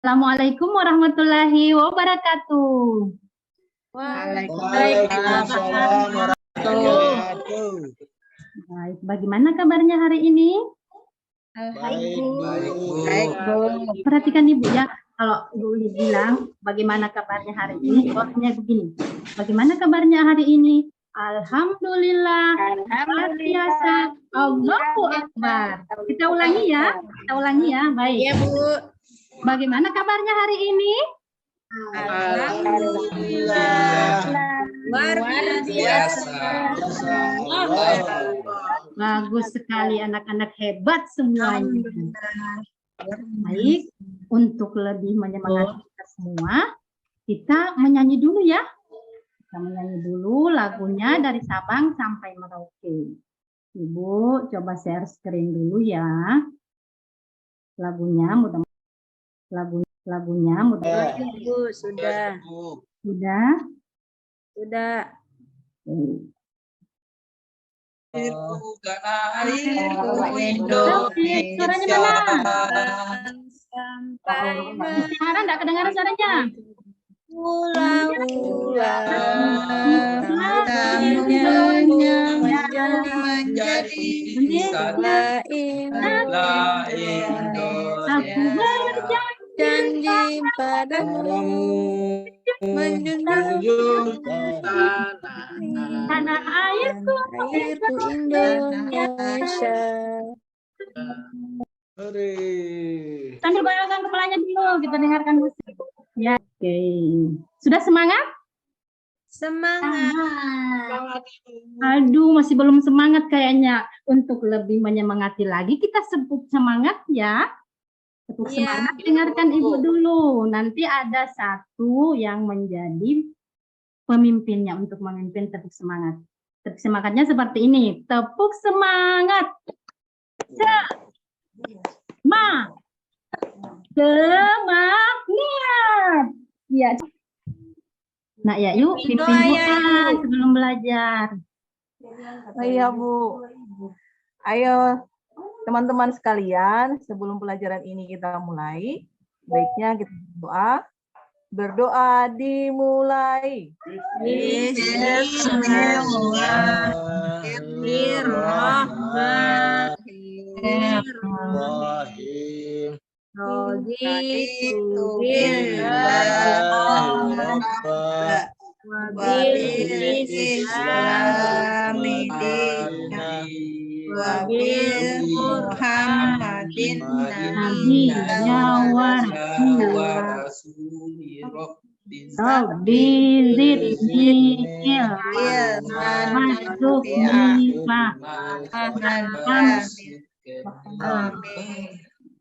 Assalamualaikum warahmatullahi wabarakatuh. Waalaikumsalam warahmatullahi wabarakatuh. Baik, bagaimana kabarnya hari ini? Baik, Bu. Perhatikan Ibu ya, kalau Ibu bilang bagaimana kabarnya hari ini, jawabnya begini. Bagaimana kabarnya hari ini? Alhamdulillah, luar biasa, Allahu Akbar. Kita ulangi ya, baik. Iya, Bu. Bagaimana kabarnya hari ini? Alhamdulillah. Luar biasa. Bagus sekali, anak-anak hebat semuanya. Baik, untuk lebih menyemangati kita semua, kita menyanyi dulu ya. Kita menyanyi dulu lagunya dari Sabang sampai Merauke. Ibu coba share screen dulu ya. Lagunya mudah. Lagunya mudah. Bu, sudah. Sudah. Suaranya mana? Sekarang enggak kedengaran suaranya. menjadi Aku janji padamu menjunjung tanah airku Indonesia. Sambil goyangkan kepalanya dulu, kita dengarkan musik. Ya, oke. Sudah semangat? Semangat. Aduh, masih belum semangat kayaknya. Untuk lebih menyemangati lagi, kita sebut semangat ya. Tepuk semangat, dengarkan Ibu dulu. Nanti ada satu yang menjadi pemimpinnya untuk memimpin tepuk semangat. Tepuk semangatnya seperti ini. Tepuk semangat. Semangat. Ya. Nah ya, yuk pimpin doa sebelum belajar. Iya, Bu. Ayo teman-teman sekalian, sebelum pelajaran ini kita mulai, baiknya kita berdoa. Berdoa dimulai. Bismillahirrahmanirrahim.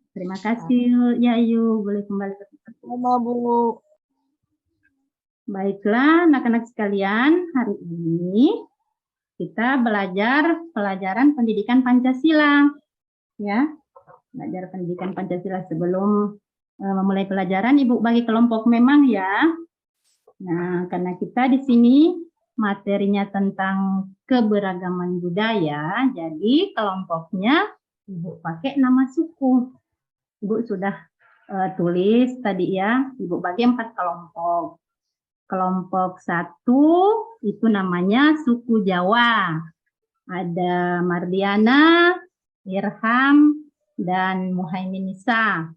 Terima kasih Yayu, boleh kembali ke tempat. Bu. Baiklah anak-anak sekalian, hari ini kita belajar pelajaran pendidikan Pancasila. Ya, belajar pendidikan Pancasila. Sebelum memulai pelajaran, Ibu bagi kelompok memang ya. Nah, karena kita di sini materinya tentang keberagaman budaya, jadi kelompoknya Ibu pakai nama suku. Ibu sudah tulis tadi ya, Ibu bagi 4 kelompok. Kelompok 1 itu namanya suku Jawa. Ada Mardiana, Irham, dan Muhaimin Nisa.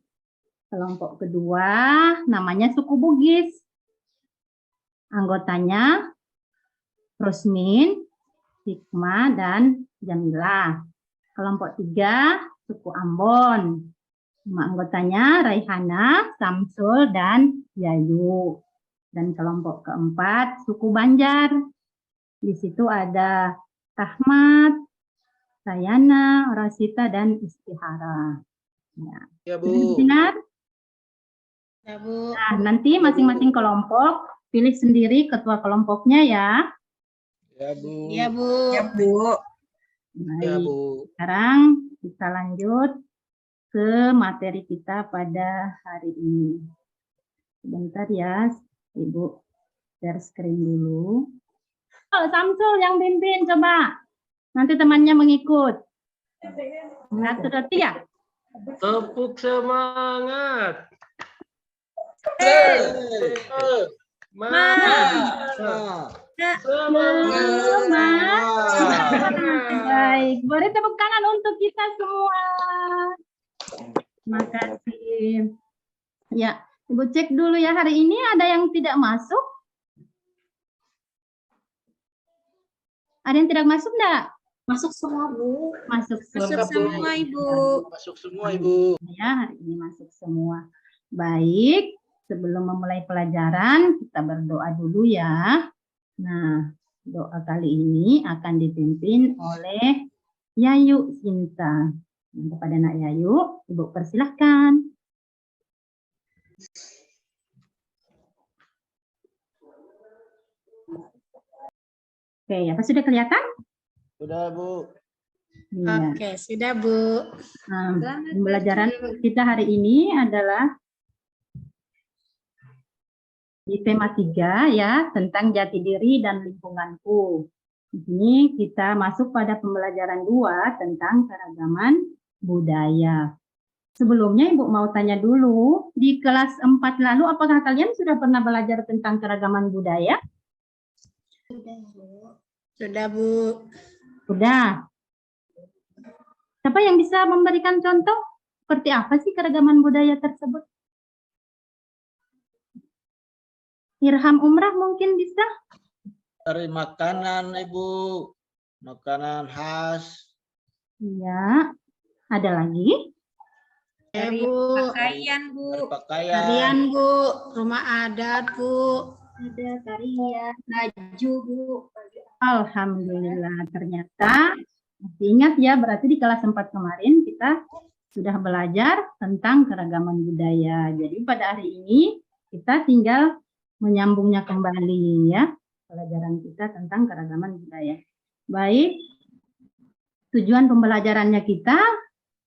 Kelompok kedua namanya suku Bugis. Anggotanya Rusmin, Hikmah, dan Jamilah. Kelompok 3 suku Ambon. Anggotanya Raihana, Samsul, dan Yayu. Dan kelompok keempat suku Banjar. Di situ ada Rahmat, Sayana, Rasita, dan Istihara. Ya, Bu. Benar? Ya, Bu. Nah, nanti masing-masing kelompok pilih sendiri ketua kelompoknya ya. Ya, Bu. Ya, Bu. Ya, Bu. Baik. Ya, Bu. Sekarang kita lanjut ke materi kita pada hari ini. Sebentar ya, Ibu share screen dulu. Oh, Samsul yang pimpin, coba. Nanti temannya mengikut. 1, 2, 3. Tepuk semangat. Baik, boleh tepuk tangan untuk kita semua. Terima kasih. Ya, Ibu cek dulu ya, hari ini ada yang tidak masuk? Ada yang tidak masuk enggak? Masuk semua, Bu. Masuk Masuk semua, Ibu. Masuk semua, Ibu. Ya, hari ini masuk semua. Baik, sebelum memulai pelajaran, kita berdoa dulu ya. Nah, doa kali ini akan dipimpin oleh Yayu Sinta. Kepada Nak Yayu, Ibu persilahkan. Oke, apa sudah kelihatan? Sudah, Bu. Iya. Oke, sudah, Bu. Pembelajaran kita hari ini adalah di tema 3 ya, tentang jati diri dan lingkunganku. Di sini kita masuk pada pembelajaran 2 tentang keragaman budaya. Sebelumnya Ibu mau tanya dulu, di kelas 4 lalu apakah kalian sudah pernah belajar tentang keragaman budaya? Sudah, Bu. Sudah. Siapa yang bisa memberikan contoh? Seperti apa sih keragaman budaya tersebut? Irham Umrah mungkin bisa? Dari makanan, Ibu. Makanan khas. Iya. Ada lagi? Dari pakaian, Bu. Dari pakaian. Tarian, Bu. Rumah adat, Bu. Ada tarian, baju, Bu. Alhamdulillah, ternyata masih ingat ya, berarti di kelas 4 kemarin kita sudah belajar tentang keragaman budaya. Jadi pada hari ini kita tinggal menyambungnya kembali ya, pelajaran kita tentang keragaman budaya. Baik, tujuan pembelajarannya kita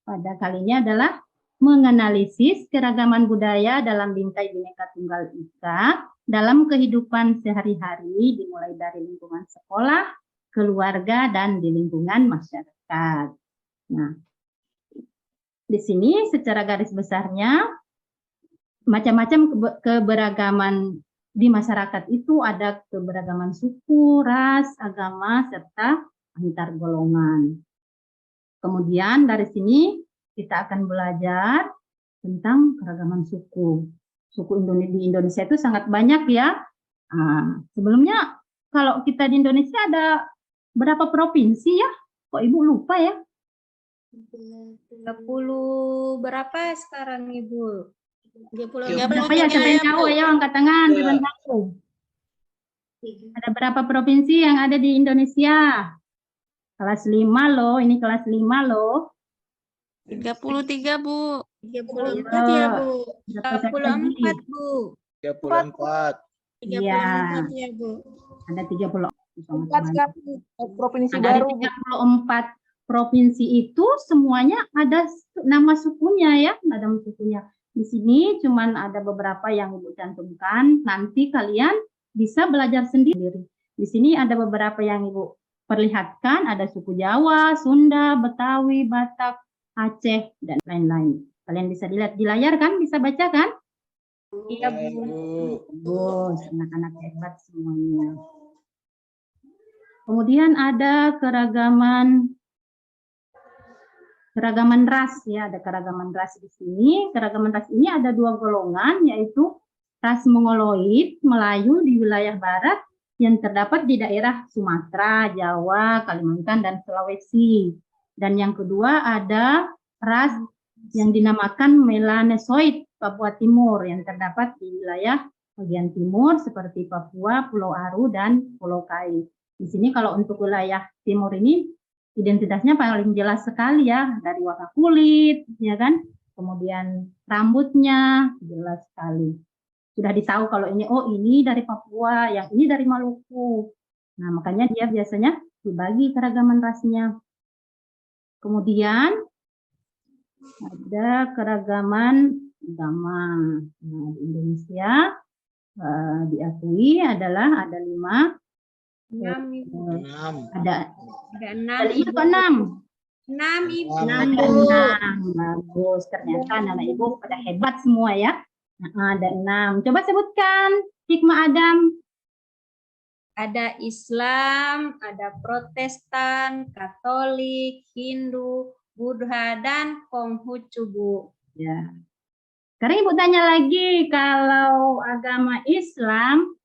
pada kali ini adalah menganalisis keragaman budaya dalam bingkai Bhinneka Tunggal Ika dalam kehidupan sehari-hari, dimulai dari lingkungan sekolah, keluarga, dan di lingkungan masyarakat. Nah, di sini secara garis besarnya, macam-macam keberagaman di masyarakat itu ada keberagaman suku, ras, agama, serta antar golongan. Kemudian dari sini kita akan belajar tentang keragaman suku. Suku di Indonesia itu sangat banyak ya. Nah, sebelumnya kalau kita di Indonesia ada berapa provinsi ya? Kok Ibu lupa ya? 30 berapa sekarang, Ibu? 30 berapa ya? Siapa yang tahu ya? Angkat tangan. Siapa yang tahu? Ada berapa provinsi yang ada di Indonesia? Kelas 5 loh, ini kelas 5 loh. 33, Bu. 34 ya, Bu. 34, Bu. 34. 34 ya, Bu. Ada 30. 4 provinsi Dari baru. 34 provinsi itu semuanya ada nama sukunya ya, ada sukunya. Di sini cuman ada beberapa yang Ibu cantumkan, nanti kalian bisa belajar sendiri. Di sini ada beberapa yang Ibu perlihatkan, ada suku Jawa, Sunda, Betawi, Batak, Aceh, dan lain-lain. Kalian bisa dilihat di layar kan, bisa baca kan? Iya, Bu. Bagus, anak-anak hebat semuanya. Kemudian ada keragaman ras ya, ada keragaman ras di sini. Keragaman ras ini ada 2 golongan, yaitu ras Mongoloid Melayu di wilayah barat yang terdapat di daerah Sumatera, Jawa, Kalimantan, dan Sulawesi. Dan yang kedua ada ras yang dinamakan Melanesoid Papua Timur yang terdapat di wilayah bagian timur seperti Papua, Pulau Aru, dan Pulau Kai. Di sini kalau untuk wilayah timur ini identitasnya paling jelas sekali ya, dari warna kulit, ya kan, kemudian rambutnya jelas sekali. Sudah ditahu kalau ini, oh ini dari Papua, yang ini dari Maluku. Nah makanya dia biasanya dibagi keragaman rasnya. Kemudian ada keragaman agama. Nah, di Indonesia diakui adalah ada 5. 6. Ada 6. 5 atau 6? 6, Ibu. 6. Bagus, ternyata anak Ibu pada hebat semua ya. Nah, ada 6. Coba sebutkan hikmah Adam. Ada Islam, ada Protestan, Katolik, Hindu, Buddha, dan Konghucu, Bu. Ya. Sekarang Ibu tanya lagi, kalau agama Islam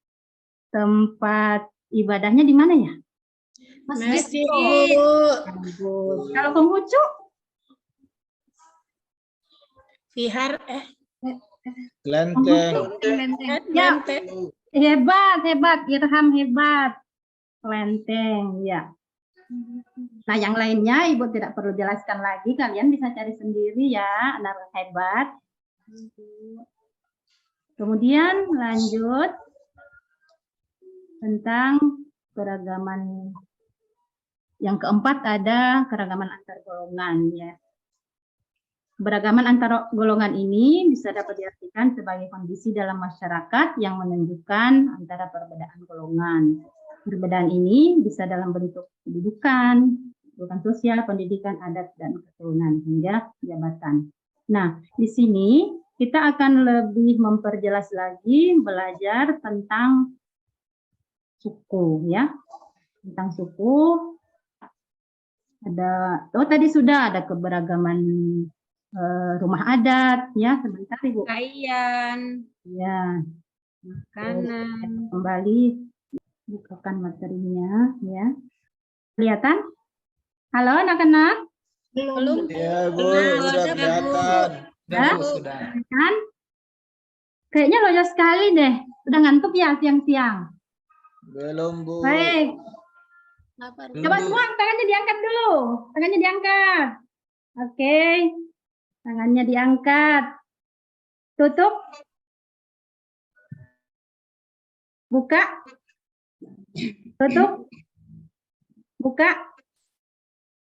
tempat ibadahnya di mana ya? Masjid, Bu. Bagus. Kalau Konghucu? Kelenteng. Ya, hebat. Irham hebat. Kelenteng, ya. Nah, yang lainnya Ibu tidak perlu jelaskan lagi, kalian bisa cari sendiri ya, anak hebat. Kemudian lanjut tentang keragaman. Yang keempat ada keragaman antar golongan ya. Keberagaman antar golongan ini bisa dapat diartikan sebagai kondisi dalam masyarakat yang menunjukkan antara perbedaan golongan. Perbedaan ini bisa dalam bentuk kedudukan, sosial, pendidikan, adat, dan keturunan hingga jabatan. Nah, di sini kita akan lebih memperjelas lagi belajar tentang suku ya. Tentang suku ada tadi sudah ada keberagaman rumah adat ya, sebentar Ibu. Pakaian, Ya. makanan. Kembali bukakan materinya ya. Kelihatan? Halo anak-anak? Belum. Iya, Bu. Benar, Sudah sudah, Bu. kelihatan. Ya? Kan? Kayaknya loyo sekali deh. Udah ngantuk ya siang-siang? Belum, Bu. Baik. Coba Bu. semua tangannya diangkat dulu. Tangannya diangkat. Oke. Tangannya diangkat. Tutup. Buka. Tutup. Buka.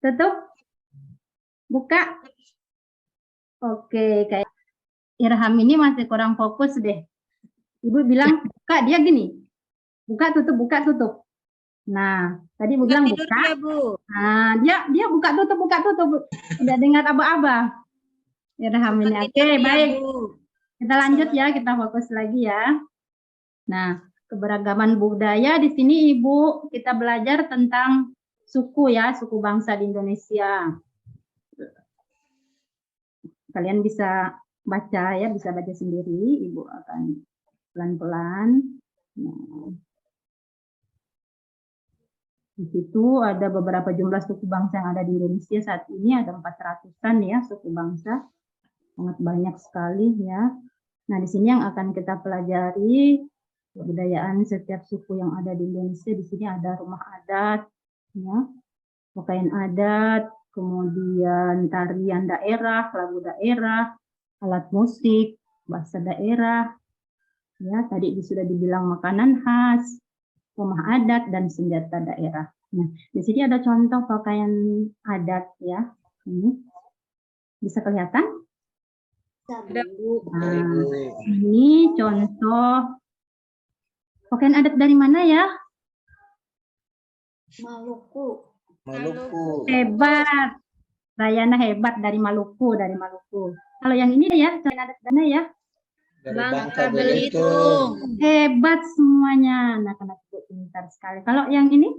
Tutup. Buka. Oke, kayak Irham ini masih kurang fokus deh. Ibu bilang buka, dia gini. Buka, tutup, buka, tutup. Nah, tadi Ibu bilang Tidur buka. ya, Bu. Nah, dia buka, tutup, buka, tutup. Udah dengar aba-aba. Irham ini. Oke, Tidur ya, baik. Bu. Kita lanjut ya, kita fokus lagi ya. Nah, keberagaman budaya di sini Ibu kita belajar tentang suku ya, suku bangsa di Indonesia. Kalian bisa baca ya, bisa baca sendiri. Ibu akan pelan-pelan. Nah, di situ ada beberapa jumlah suku bangsa yang ada di Indonesia saat ini, ada 400-an ya suku bangsa. Sangat banyak sekali ya. Nah, di sini yang akan kita pelajari kebudayaan setiap suku yang ada di Indonesia. Di sini ada rumah adat, ya, pakaian adat, kemudian tarian daerah, lagu daerah, alat musik, bahasa daerah, ya. Tadi sudah dibilang makanan khas, rumah adat dan senjata daerah. Nah, di sini ada contoh pakaian adat, ya. Ini bisa kelihatan? Ada, Bu. Nah, ini contoh pakaian adat dari mana ya? Maluku. Maluku. Hebat. Rayana hebat dari Maluku, Kalau yang ini ya, pakaian adat mana ya? Dari Bangka Bangka Belitung. Hebat semuanya, anak-anak pintar sekali. Kalau yang ini?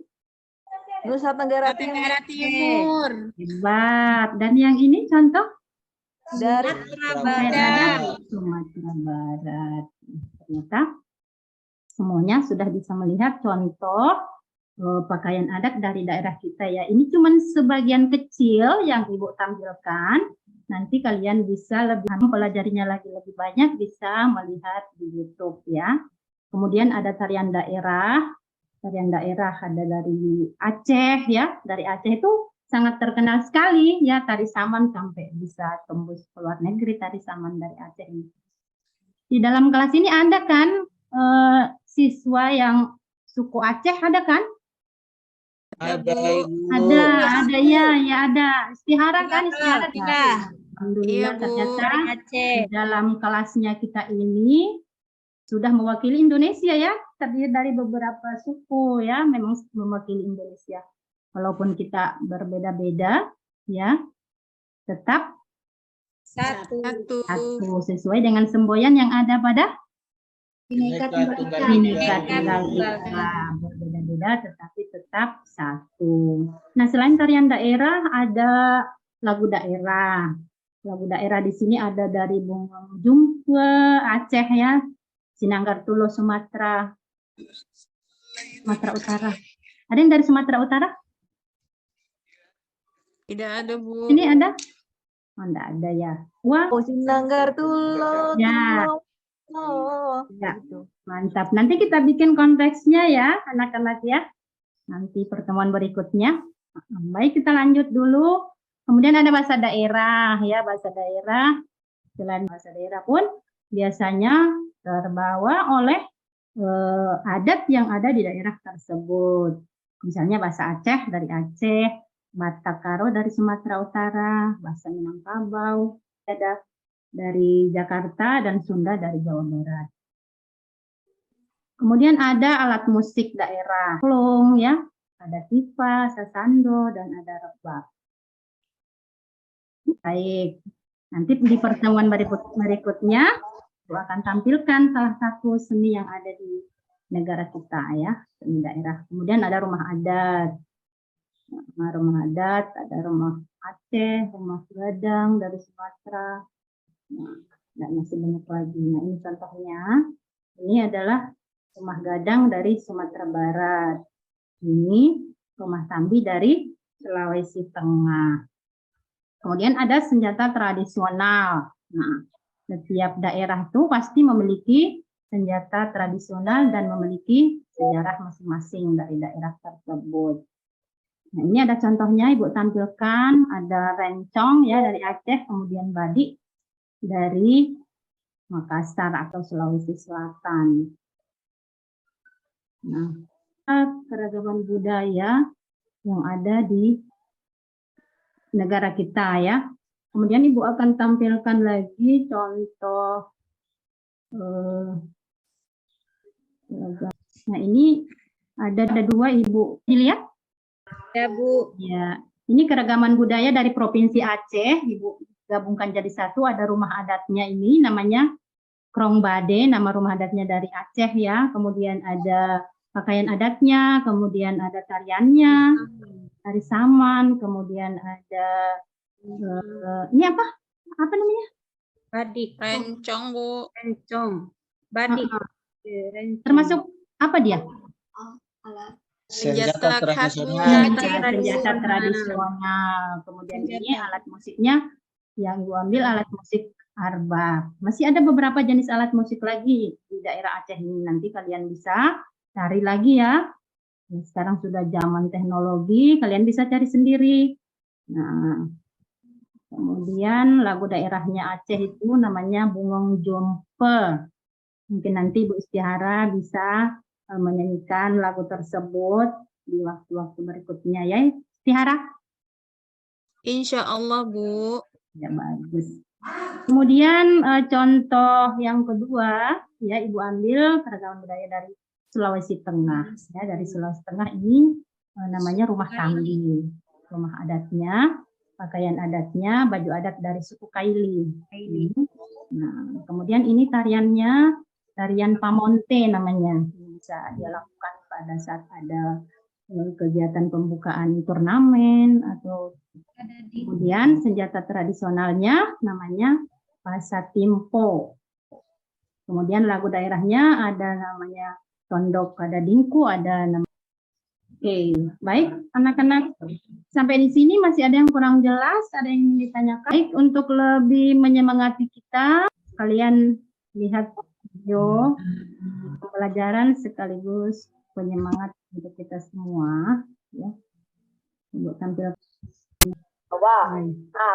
Nusa Tenggara Tenggara Timur. Timur. Hebat. Dan yang ini contoh? Dari Sumatera Pakaian Barat. adat Sumatera Barat. Ternyata semuanya sudah bisa melihat contoh pakaian adat dari daerah kita ya. Ini cuma sebagian kecil yang Ibu tampilkan. Nanti kalian bisa lebih mempelajarinya lagi lebih banyak, bisa melihat di YouTube ya. Kemudian ada tarian daerah. Tarian daerah ada dari Aceh ya. Dari Aceh itu sangat terkenal sekali ya, tari saman sampai bisa tembus ke luar negeri tari saman dari Aceh ini. Di dalam kelas ini ada kan siswa yang suku Aceh, ada kan? Ada, Ibu. Ada ya ada. Istihara kan, istihara Iya. Alhamdulillah Iya, Bu. ternyata Aceh. di dalam kelasnya kita ini sudah mewakili Indonesia ya, terdiri dari beberapa suku ya, memang mewakili Indonesia. Walaupun kita berbeda-beda ya, tetap Satu. Satu. Sesuai dengan semboyan yang ada pada Bineka Tunggal Bhinneka Ika. Tunggal Ika. Berbeda-beda tetapi tetap satu. Nah, selain tarian daerah ada lagu daerah. Lagu daerah di sini ada dari Bungong Jumpe Aceh ya, Sinanggar Tulo Sumatera Utara. Ada yang dari Sumatera Utara? Tidak ada, Bu. Ini ada? Oh, enggak ada ya. Wah, Oh, Sinanggar Tulo, Ya. Tulo. Ya. Gitu. mantap. Nanti kita bikin konteksnya ya, anak-anak ya. Nanti pertemuan berikutnya. Baik, kita lanjut dulu. Kemudian ada bahasa daerah ya, bahasa daerah. Selain bahasa daerah pun biasanya terbawa oleh adat yang ada di daerah tersebut. Misalnya bahasa Aceh dari Aceh, Batak Karo dari Sumatera Utara, bahasa Minangkabau ada dari Jakarta dan Sunda dari Jawa Barat. Kemudian ada alat musik daerah, klung ya, ada tifa, sasando dan ada rebab. Baik, nanti di pertemuan berikutnya aku akan tampilkan salah satu seni yang ada di negara kita ya, seni daerah. Kemudian ada rumah adat. Nah, rumah adat, ada rumah Aceh, rumah Gadang dari Sumatera, dan masih banyak lagi. Nah, ini contohnya, ini adalah rumah Gadang dari Sumatera Barat. Ini rumah Tambi dari Sulawesi Tengah. Kemudian ada senjata tradisional. Nah, setiap daerah itu pasti memiliki senjata tradisional dan memiliki sejarah masing-masing dari daerah tersebut. Nah, ini ada contohnya, Ibu tampilkan, ada rencong ya dari Aceh, kemudian badik dari Makassar atau Sulawesi Selatan. Nah, keragaman budaya yang ada di negara kita ya. Kemudian Ibu akan tampilkan lagi contoh. Nah, ini ada dua Ibu. Dilihat? Ya, Bu. Ya, ini keragaman budaya dari Provinsi Aceh. Ibu gabungkan jadi satu. Ada rumah adatnya ini namanya Krong Bade, nama rumah adatnya dari Aceh ya. Kemudian ada pakaian adatnya, kemudian ada tariannya, tari saman, kemudian ada ini apa? Apa namanya? Badik. Rencong, Bu. Rencong. Badik. Rencong. Termasuk apa dia? Senjata khas, Bu. tradisional. Senjata tradisional. Kemudian ini alat musiknya yang Ibu ambil alat musik arba. Masih ada beberapa jenis alat musik lagi di daerah Aceh ini. Nanti kalian bisa cari lagi ya. Sekarang sudah zaman teknologi, kalian bisa cari sendiri. Nah, kemudian lagu daerahnya Aceh itu namanya Bungong Jompe. Mungkin nanti Ibu Istihara bisa menyanyikan lagu tersebut di waktu-waktu berikutnya ya, Istihara. Insya Allah, Bu. Ya, bagus. Kemudian contoh yang kedua, ya Ibu ambil keragaman budaya dari Sulawesi Tengah. Ya, dari Sulawesi Tengah ini namanya rumah Tambi. Rumah adatnya, pakaian adatnya, baju adat dari suku Kaili. Nah, kemudian ini tariannya, tarian Pamonte namanya. Bisa dia lakukan pada saat ada kegiatan pembukaan turnamen atau kemudian senjata tradisionalnya namanya Pasatimpo. Kemudian lagu daerahnya ada namanya Tondok, ada Dingku, ada nama. Oke, baik anak-anak. Sampai di sini masih ada yang kurang jelas, ada yang ingin ditanyakan. Baik, untuk lebih menyemangati kita, kalian lihat video pembelajaran sekaligus penyemangat untuk kita semua. Ya. Untuk tampil. Wah,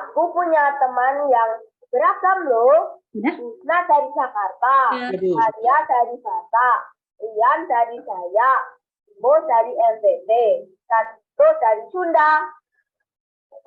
aku punya teman yang beragam loh. Sudah? Susna dari Jakarta, Maria dari Batak, Rian dari Dayak, Mo dari NTT, Sandro dari Sunda.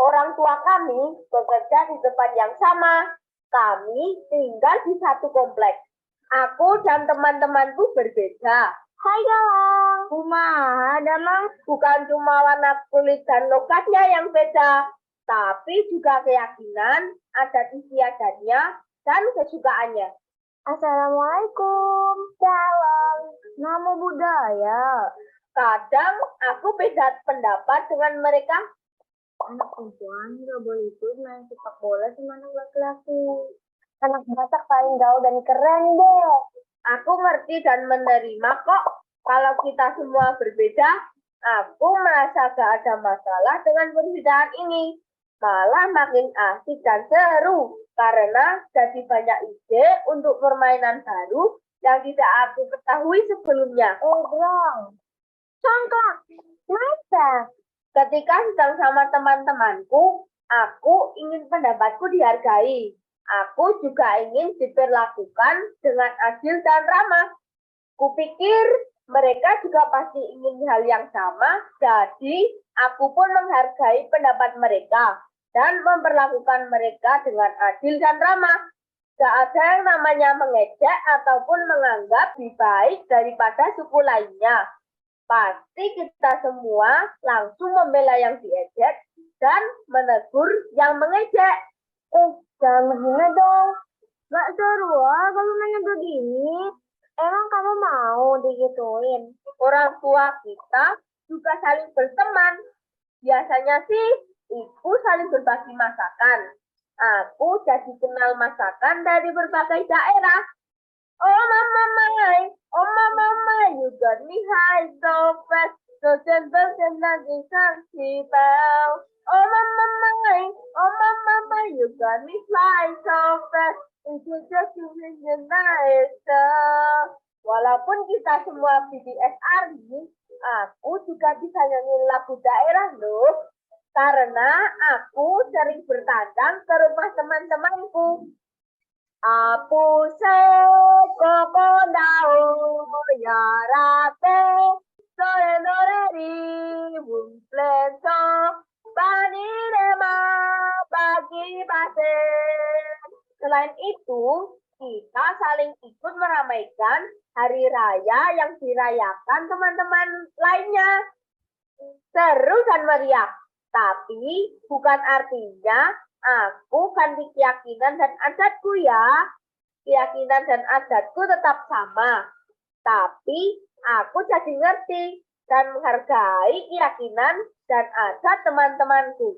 Orang tua kami bekerja di tempat yang sama. Kami tinggal di satu kompleks. Aku dan teman-temanku berbeda. Hai Galang. Kumaha, Damang? Bukan cuma warna kulit dan logatnya yang beda, tapi juga keyakinan, adat istiadatnya, dan kesukaannya. Assalamualaikum. Salam. Nama budaya. Kadang aku beda pendapat dengan mereka. Anak perempuan nggak boleh ikut main sepak bola sama anak laki-laki. Anak Batak paling gaul dan keren deh. Aku ngerti dan menerima kok. Kalau kita semua berbeda, aku merasa gak ada masalah dengan perbedaan ini. Malah makin asik dan seru. Karena jadi banyak ide untuk permainan baru yang tidak aku ketahui sebelumnya. Obrol. Congklak. Masa? Ketika sedang sama teman-temanku, aku ingin pendapatku dihargai. Aku juga ingin diperlakukan dengan adil dan ramah. Kupikir mereka juga pasti ingin hal yang sama, jadi aku pun menghargai pendapat mereka dan memperlakukan mereka dengan adil dan ramah. Gak ada yang namanya mengejek ataupun menganggap lebih baik daripada suku lainnya. Pasti kita semua langsung membela yang diejek dan menegur yang mengejek. Jangan menghina dong. Gak seru kalau nanya begini. Emang kamu mau digituin? Orang tua kita juga saling berteman. Biasanya sih ibu saling berbagi masakan. Aku jadi kenal masakan dari berbagai daerah. Oh mama, you got me high so fast. So gentle and nothing sensible. Oh mama, you got me fly so fast. It's just the night. Walaupun kita semua BTS ARMY, aku juga bisa nyanyi lagu daerah loh. Karena aku sering bertandang ke rumah teman-temanku. Apu se koko dao yarate soenoreri bumpleso panirema bagi base. Selain itu, kita saling ikut meramaikan hari raya yang dirayakan teman-teman lainnya. Seru dan meriah. Tapi bukan artinya aku ganti keyakinan dan adatku ya. Keyakinan dan adatku tetap sama. Tapi aku jadi ngerti dan menghargai keyakinan dan adat teman-temanku.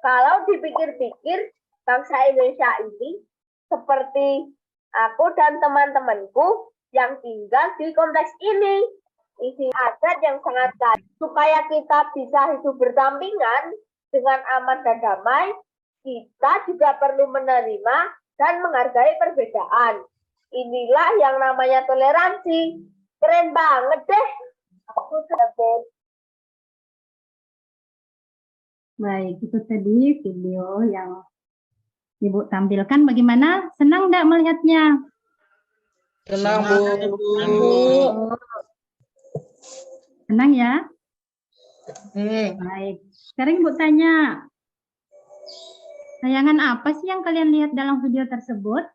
Kalau dipikir-pikir, bangsa Indonesia ini seperti aku dan teman-temanku yang tinggal di kompleks ini. Isi adat yang sangat baik. Supaya kita bisa hidup berdampingan dengan aman dan damai, kita juga perlu menerima dan menghargai perbedaan. Inilah yang namanya toleransi. Keren banget deh. Aku sedih. Baik, itu tadi video yang Ibu tampilkan. Bagaimana? Senang enggak melihatnya? Senang, Bu. Senang ya? Baik. Sekarang Ibu tanya, tayangan apa sih yang kalian lihat dalam video tersebut?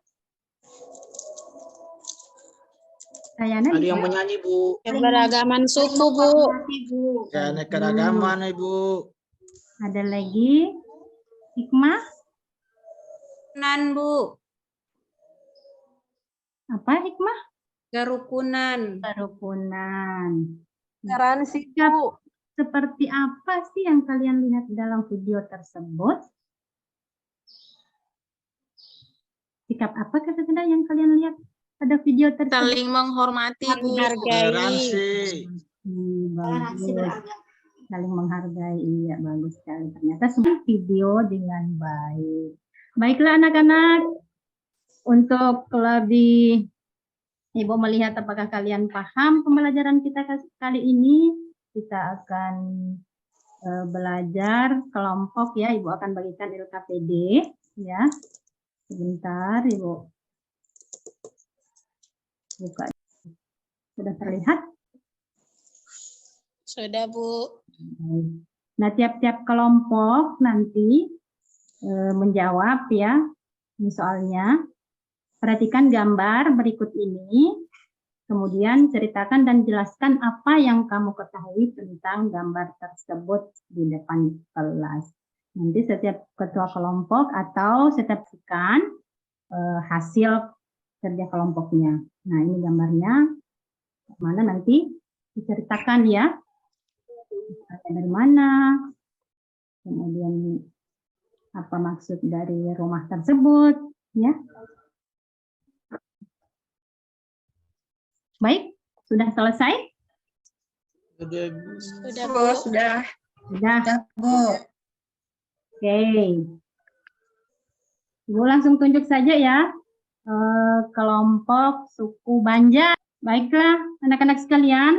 Tayangan Ada yang menyanyi, Bu. Keberagaman suku, Bu. Keanekaragaman, Ibu. Ada lagi hikmah? Kerukunan, Bu. Apa hikmah? Kerukunan. Kerukunan. Toleransi, Sikap Bu. seperti apa sih yang kalian lihat dalam video tersebut? Sikap apa kata-kata yang kalian lihat pada video tersebut? Saling menghormati, Bu. Toleransi. Bagus. Saling menghargai, iya bagus sekali. Ternyata semua video dengan baik. Baiklah anak-anak, untuk lebih Ibu melihat apakah kalian paham pembelajaran kita kali ini, kita akan belajar kelompok ya. Ibu akan bagikan LKPD ya. Sebentar Ibu buka. Sudah terlihat? Sudah, Bu. Nah, tiap-tiap kelompok nanti menjawab ya ini soalnya. Perhatikan gambar berikut ini, kemudian ceritakan dan jelaskan apa yang kamu ketahui tentang gambar tersebut di depan kelas. Nanti setiap ketua kelompok atau setiap rekan hasil kerja kelompoknya. Nah, ini gambarnya. Mana nanti diceritakan ya. Dari mana, kemudian apa maksud dari rumah tersebut, ya. Baik, sudah selesai? Sudah, Bu. Sudah. Sudah. Bu. Oke. Ibu langsung tunjuk saja ya. Kelompok suku Banjar. Baiklah, anak-anak sekalian.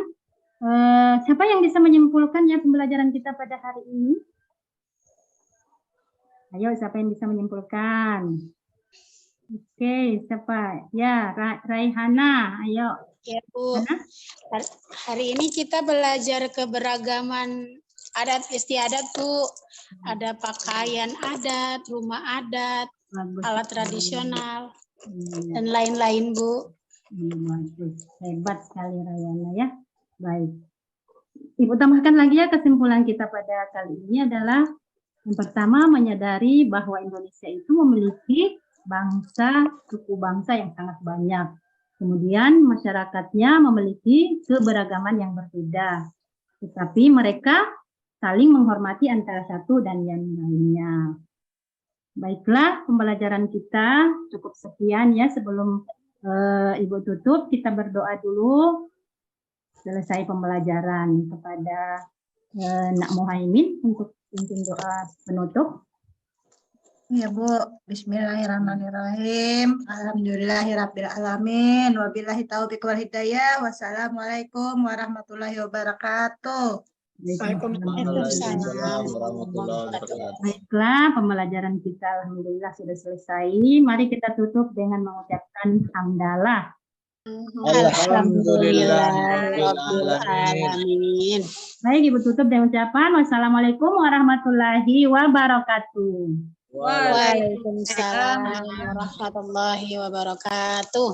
Siapa yang bisa menyimpulkan ya pembelajaran kita pada hari ini? Ayo, siapa yang bisa menyimpulkan? Oke, siapa? Ya, Raihana, ayo. Ya, Bu. Hana? Hari ini kita belajar keberagaman adat istiadat, Bu. Ada pakaian adat, rumah adat, Bagus. alat tradisional, Iya. dan lain-lain, Bu. Bagus. Hebat sekali Rayana ya. Baik. Ibu tambahkan lagi ya, kesimpulan kita pada kali ini adalah yang pertama menyadari bahwa Indonesia itu memiliki suku bangsa yang sangat banyak. Kemudian masyarakatnya memiliki keberagaman yang berbeda. Tetapi mereka saling menghormati antara satu dan yang lainnya. Baiklah, pembelajaran kita cukup sekian ya. Sebelum Ibu tutup, kita berdoa dulu. Selesai pembelajaran kepada Nak Muhaimin untuk pimpin doa penutup. Ya Bu, Bismillahirrahmanirrahim. Alhamdulillahirrabbilalamin. Wabillahi taufiq wal hidayah. Wassalamualaikum warahmatullahi wabarakatuh. Waalaikumsalam warahmatullahi wabarakatuh. Baiklah, pembelajaran kita alhamdulillah sudah selesai. Mari kita tutup dengan mengucapkan hamdalah. Alhamdulillahirrahmanirrahim. Baik, Ibu tutup dengan ucapan wassalamualaikum warahmatullahi wabarakatuh. Waalaikumsalam warahmatullahi wabarakatuh.